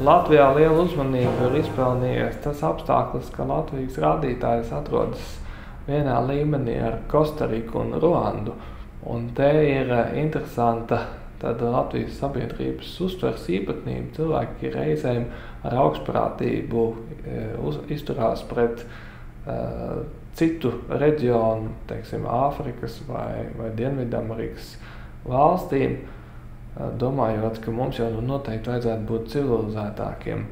Latvijā lielu uzmanību ir izpelnījies tas apstākļus, ka Latvijas rādītājs atrodas vienā līmenī ar Kostariku un Ruandu. Un te ir interesanta tāda Latvijas sabiedrības uztvers īpatnība. Cilvēki reizēm ar augstprātību izturās pret citu reģionu, teiksim, Āfrikas vai Dienvidamerikas valstīm, domājot, ka mums jau noteikti vajadzētu būt civilizētākiem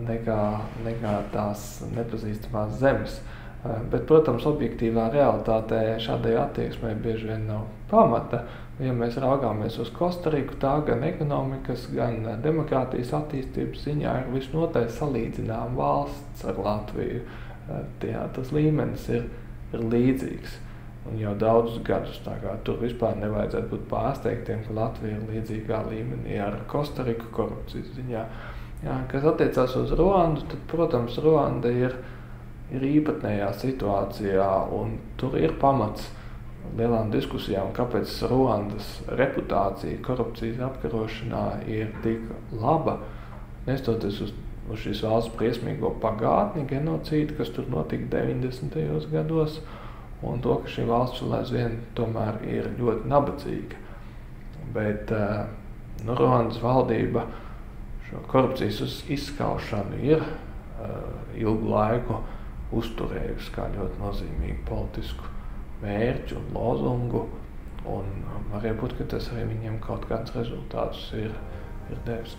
nekā tās nepazīstamās zemes. Bet, protams, objektīvā realitātē šādai attieksmei bieži vien nav pamata. Ja mēs raugāmies uz Kostariku, tā gan ekonomikas, gan demokrātijas attīstības ziņā ir visnotaļ salīdzinām valsts ar Latviju. Tas līmenis ir līdzīgs. Un jau daudzus gadus, tā kā tur vispār nevajadzētu būt pārsteigtiem, ka Latvija ir līdzīgā līmenī ar Kostariku korupcijas ziņā. Jā, kas attiecās uz Ruandu, tad, protams, Ruanda ir īpatnējā situācijā, un tur ir pamats lielām diskusijām, kāpēc Ruandas reputācija korupcijas apkarošanā ir tik laba, nestoties uz šīs valsts briesmīgo pagātni, genocīdu, kas tur notika 90. gados, un to, ka šī valsts vēl aizvien tomēr ir ļoti nabadzīga. Bet Ruandas valdība šo korupcijas izskaušanu ir ilgu laiku uzturējusi kā ļoti nozīmīgu politisku mērķu un lozungu, un varēja būt, ka tas arī viņiem kaut kādus rezultātus ir devis.